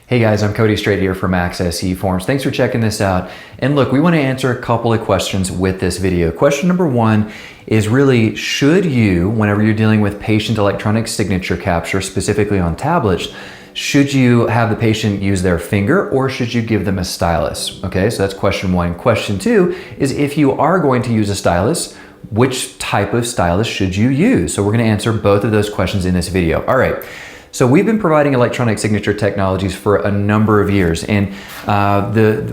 Hey guys, I'm Cody Straight here from Access eForms. Thanks for checking this out. And look, we want to answer a couple of questions with this video. Question number one is really, should you, whenever you're dealing with patient electronic signature capture, specifically on tablets, should you have the patient use their finger or should you give them a stylus? Okay, so that's question one. Question two is, if you are going to use a stylus, which type of stylus should you use? So we're going to answer both of those questions in this video. All right. So we've been providing electronic signature technologies for a number of years, and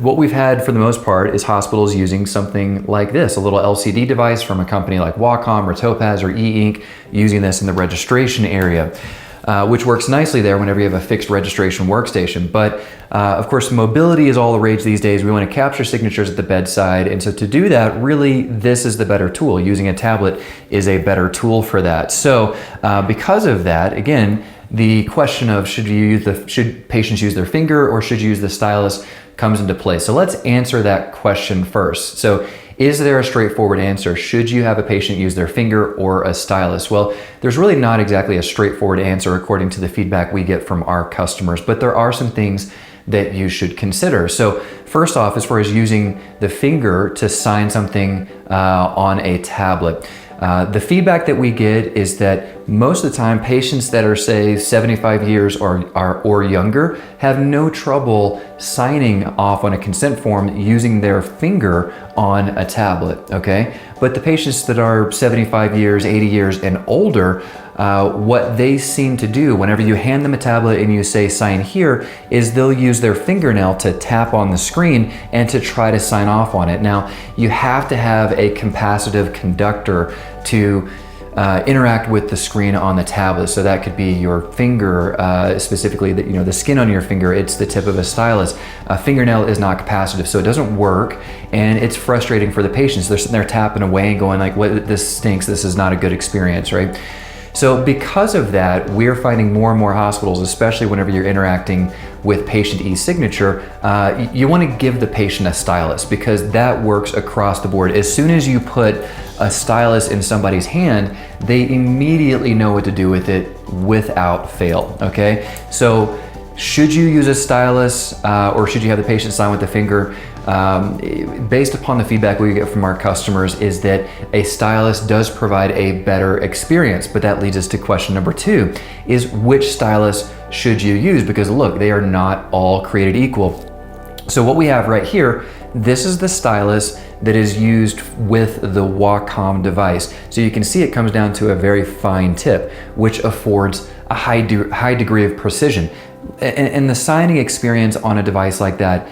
what we've had for the most part is hospitals using something like this, a little LCD device from a company like Wacom or Topaz or e-ink, using this in the registration area, which works nicely there whenever you have a fixed registration workstation. But of course, mobility is all the rage these days. We want to capture signatures at the bedside, and so to do that, really, this is the better tool. Using a tablet is a better tool for that. So because of that, again, the question of should patients use their finger or should you use the stylus comes into play. So let's answer that question first. So is there a straightforward answer? Should you have a patient use their finger or a stylus? Well, there's really not exactly a straightforward answer according to the feedback we get from our customers, but there are some things that you should consider. So first off, as far as using the finger to sign something on a tablet, the feedback that we get is that most of the time patients that are, say, 75 years or younger have no trouble signing off on a consent form using their finger on a tablet, okay? But the patients that are 75 years, 80 years and older, what they seem to do whenever you hand them a tablet and you say sign here is they'll use their fingernail to tap on the screen and to try to sign off on it. Now, you have to have a capacitive conductor to interact with the screen on the tablet. So that could be your finger, specifically the skin on your finger. It's the tip of a stylus. A fingernail is not capacitive, so it doesn't work, and it's frustrating for the patients. They're sitting there tapping away and going like, "What? This stinks. This is not a good experience," right? So because of that, we're finding more and more hospitals, especially whenever you're interacting with patient eSignature, you want to give the patient a stylus because that works across the board. As soon as you put a stylus in somebody's hand, they immediately know what to do with it without fail, okay? So should you use a stylus or should you have the patient sign with the finger? Based upon the feedback we get from our customers is that a stylus does provide a better experience, but that leads us to question number two, is which stylus should you use? Because look, they are not all created equal. So what we have right here, this is the stylus that is used with the Wacom device. So you can see it comes down to a very fine tip, which affords a high degree of precision. And the signing experience on a device like that,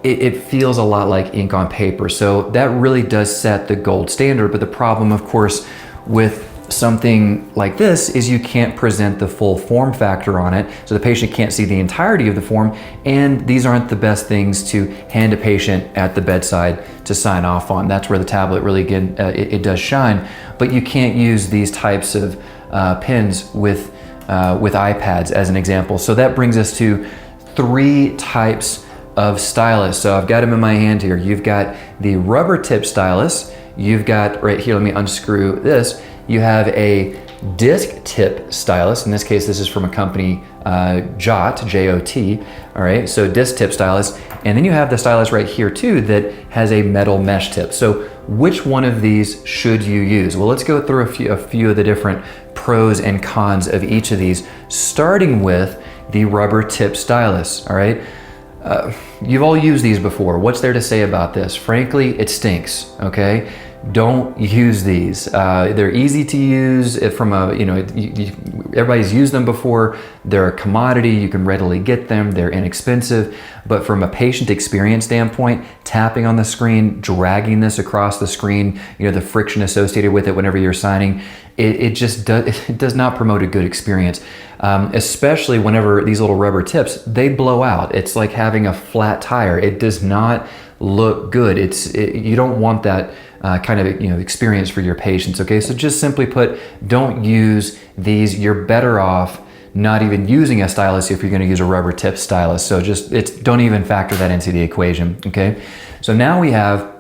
it feels a lot like ink on paper. So that really does set the gold standard. But the problem, of course, with something like this is you can't present the full form factor on it. So the patient can't see the entirety of the form. And these aren't the best things to hand a patient at the bedside to sign off on. That's where the tablet really, it does shine. But you can't use these types of pens with iPads as an example. So that brings us to three types of stylus. So I've got them in my hand here. You've got the rubber tip stylus. You've got right here, let me unscrew this. You have a disc tip stylus. In this case, this is from a company, Jot, J-O-T. All right, so disc tip stylus. And then you have the stylus right here too that has a metal mesh tip. So which one of these should you use? Well, let's go through a few of the different pros and cons of each of these, starting with the rubber tip stylus, all right? You've all used these before. What's there to say about this? Frankly, it stinks, okay? Don't use these. They're easy to use from everybody's used them before. They're a commodity. You can readily get them. They're inexpensive. But from a patient experience standpoint, tapping on the screen, dragging this across the screen, the friction associated with it whenever you're signing, it does not promote a good experience. Especially whenever these little rubber tips, they blow out. It's like having a flat tire. It does not look good. You don't want that kind of experience for your patients. Okay, so just simply put, don't use these. You're better off not even using a stylus if you're going to use a rubber tip stylus. So don't even factor that into the equation. Okay, so now we have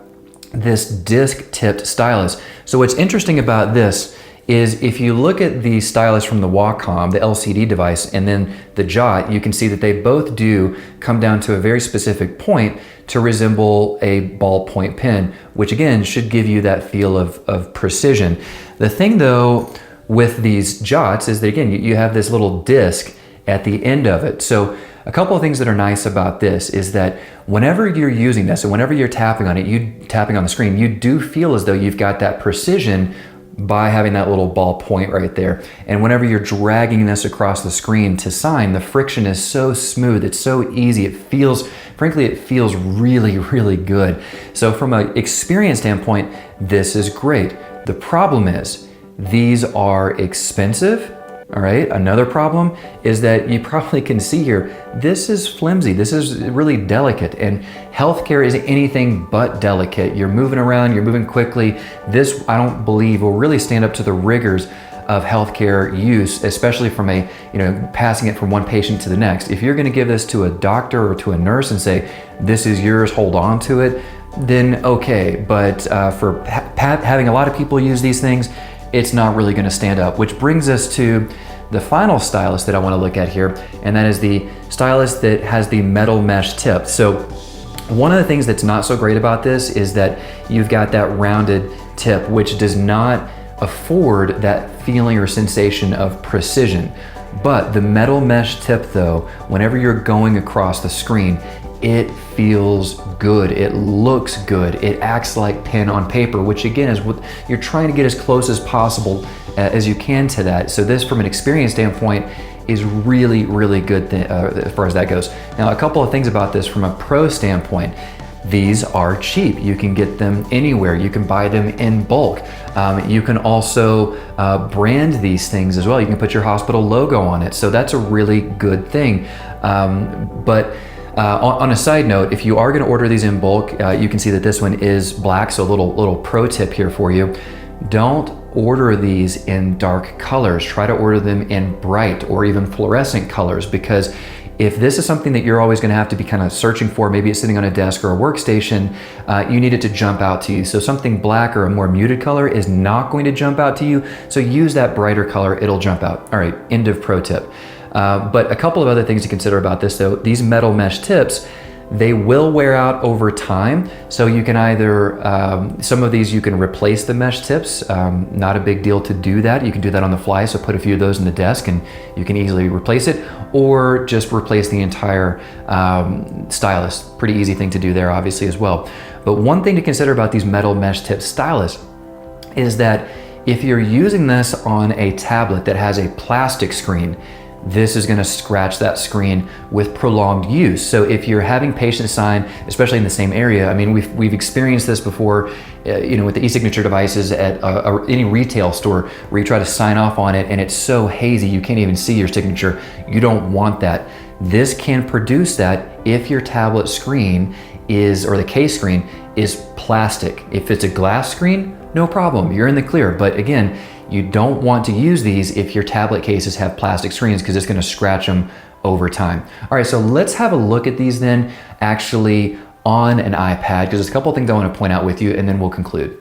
this disc tipped stylus. So what's interesting about this is if you look at the stylus from the Wacom, the LCD device, and then the Jot, you can see that they both do come down to a very specific point to resemble a ballpoint pen, which again should give you that feel of precision. The thing though with these Jots is that again, you have this little disc at the end of it. So a couple of things that are nice about this is that whenever you're using this and whenever you're tapping on it, tapping on the screen, you do feel as though you've got that precision by having that little ball point right there. And whenever you're dragging this across the screen to sign, the friction is so smooth, it's so easy. It feels, frankly, it feels really, really good. So from an experience standpoint, this is great. The problem is these are expensive. All right, another problem is that you probably can see here, this is flimsy, this is really delicate, and healthcare is anything but delicate. You're moving around, you're moving quickly. This, I don't believe, will really stand up to the rigors of healthcare use, especially from a, passing it from one patient to the next. If you're gonna give this to a doctor or to a nurse and say, this is yours, hold on to it, then okay. But for having a lot of people use these things, it's not really going to stand up, which brings us to the final stylus that I want to look at here, and that is the stylus that has the metal mesh tip. So one of the things that's not so great about this is that you've got that rounded tip, which does not afford that feeling or sensation of precision. But the metal mesh tip though, whenever you're going across the screen, it feels good, it looks good, it acts like pen on paper, which again is what you're trying to get as close as possible as you can to that. So this, from an experience standpoint, is really, really good as far as that goes. Now, a couple of things about this from a pro standpoint. These are cheap. You can get them anywhere. You can buy them in bulk. You can also brand these things as well. You can put your hospital logo on it. So that's a really good thing. On a side note, if you are going to order these in bulk, you can see that this one is black. So a little pro tip here for you. Don't order these in dark colors. Try to order them in bright or even fluorescent colors, because if this is something that you're always going to have to be kind of searching for, maybe it's sitting on a desk or a workstation, you need it to jump out to you. So something black or a more muted color is not going to jump out to you. So use that brighter color, it'll jump out. All right, end of pro tip. But a couple of other things to consider about this though, these metal mesh tips, they will wear out over time. So you can either, some of these you can replace the mesh tips, not a big deal to do that. You can do that on the fly, so put a few of those in the desk and you can easily replace it, or just replace the entire stylus. Pretty easy thing to do there obviously as well. But one thing to consider about these metal mesh tip stylus is that if you're using this on a tablet that has a plastic screen, this is going to scratch that screen with prolonged use. So if you're having patients sign, especially in the same area, I mean, we've experienced this before, with the eSignature devices at any retail store where you try to sign off on it and it's so hazy you can't even see your signature. You don't want that. This can produce that if your tablet screen or the case screen is plastic. If it's a glass screen, no problem, you're in the clear. But again, you don't want to use these if your tablet cases have plastic screens, because it's going to scratch them over time. All right, so let's have a look at these then actually on an iPad, because there's a couple of things I want to point out with you and then we'll conclude.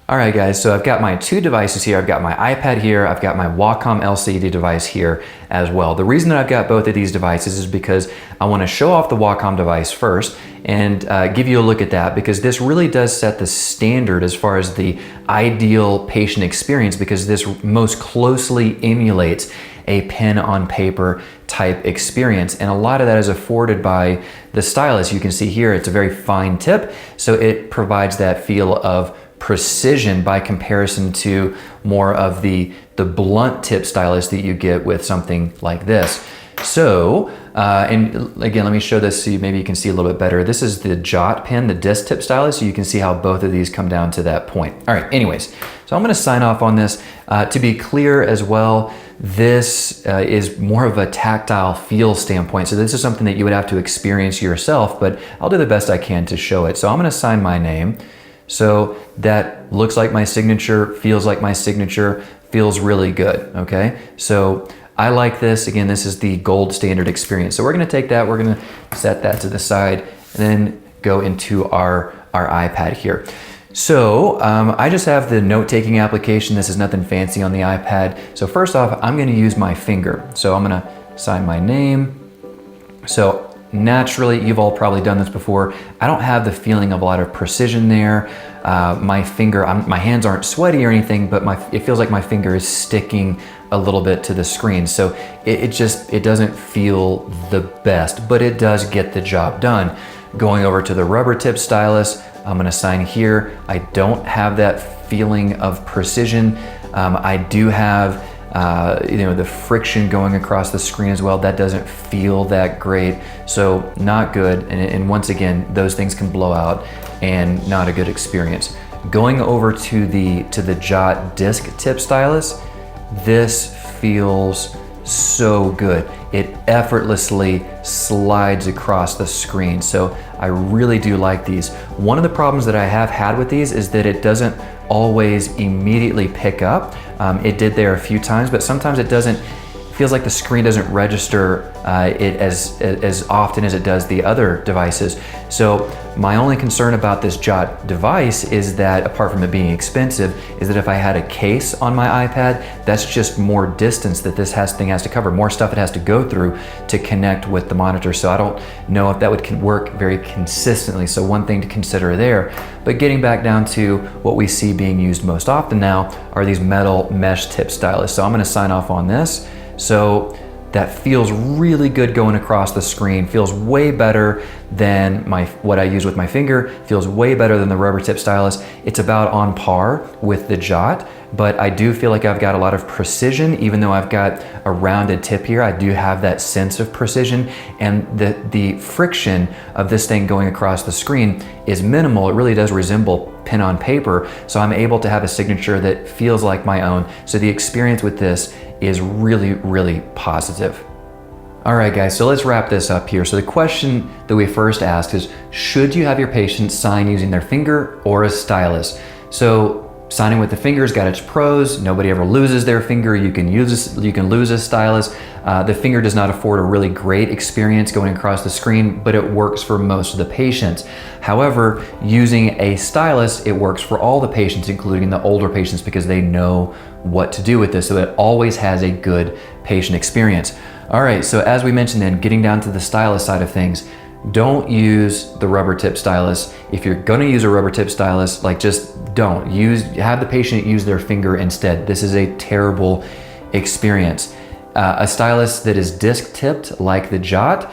All right guys, so I've got my two devices here. I've got my iPad here, I've got my Wacom LCD device here as well. The reason that I've got both of these devices is because I want to show off the Wacom device first and give you a look at that, because this really does set the standard as far as the ideal patient experience, because this most closely emulates a pen on paper type experience. And a lot of that is afforded by the stylus. You can see here, it's a very fine tip, so it provides that feel of precision by comparison to more of the blunt tip stylus that you get with something like this. So, and again, let me show this so maybe you can see a little bit better. This is the Jot pen, the disc tip stylus, so you can see how both of these come down to that point. All right, anyways, so I'm gonna sign off on this. To be clear as well, this is more of a tactile feel standpoint. So this is something that you would have to experience yourself, but I'll do the best I can to show it. So I'm gonna sign my name. So that looks like my signature, feels like my signature, feels really good, okay? So I like this. Again, this is the gold standard experience. So we're gonna take that, we're gonna set that to the side, and then go into our iPad here. So I just have the note-taking application. This is nothing fancy on the iPad. So first off, I'm gonna use my finger. So I'm gonna sign my name. So naturally, you've all probably done this before. I don't have the feeling of a lot of precision there. My hands aren't sweaty or anything, but it feels like my finger is sticking a little bit to the screen. So it doesn't feel the best, but it does get the job done. Going over to the rubber tip stylus, I'm gonna sign here. I don't have that feeling of precision. I do have the friction going across the screen as well. That doesn't feel that great, so not good. And once again, those things can blow out and not a good experience. Going over to the Jot disc tip stylus, this feels so good. It effortlessly slides across the screen, so I really do like these. One of the problems that I have had with these is that it doesn't always immediately pick up. It did there a few times, but sometimes it doesn't. Feels like the screen doesn't register it as often as it does the other devices. So my only concern about this Jot device is that, apart from it being expensive, is that if I had a case on my iPad, that's just more distance that this thing has to cover, more stuff it has to go through to connect with the monitor. So I don't know if that would work very consistently. So one thing to consider there. But getting back down to what we see being used most often now are these metal mesh tip stylus. So I'm gonna sign off on this. So that feels really good going across the screen, feels way better than what I use with my finger, feels way better than the rubber tip stylus. It's about on par with the Jot, but I do feel like I've got a lot of precision. Even though I've got a rounded tip here, I do have that sense of precision, and the friction of this thing going across the screen is minimal. It really does resemble pen on paper, so I'm able to have a signature that feels like my own. So the experience with this is really, really positive. All right, guys, so let's wrap this up here. So the question that we first asked is, should you have your patient sign using their finger or a stylus? So signing with the finger's got its pros. Nobody ever loses their finger. You can lose a stylus. The finger does not afford a really great experience going across the screen, but it works for most of the patients. However, using a stylus, it works for all the patients, including the older patients, because they know what to do with this. So it always has a good patient experience. All right, so as we mentioned then, getting down to the stylus side of things, don't use the rubber tip stylus. If you're gonna use a rubber tip stylus, just don't. Have the patient use their finger instead. This is a terrible experience. A stylus that is disc tipped like the Jot,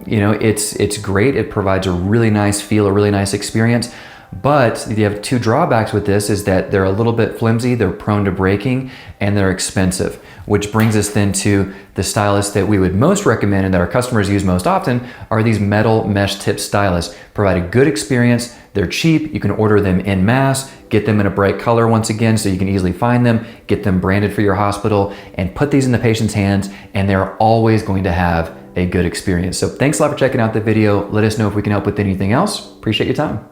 it's great. It provides a really nice feel, a really nice experience. But you have two drawbacks with this, is that they're a little bit flimsy, they're prone to breaking, and they're expensive. Which brings us then to the stylus that we would most recommend and that our customers use most often are these metal mesh tip stylus. Provide a good experience, they're cheap, you can order them en masse, get them in a bright color once again so you can easily find them, get them branded for your hospital, and put these in the patient's hands, and they're always going to have a good experience. So thanks a lot for checking out the video. Let us know if we can help with anything else. Appreciate your time.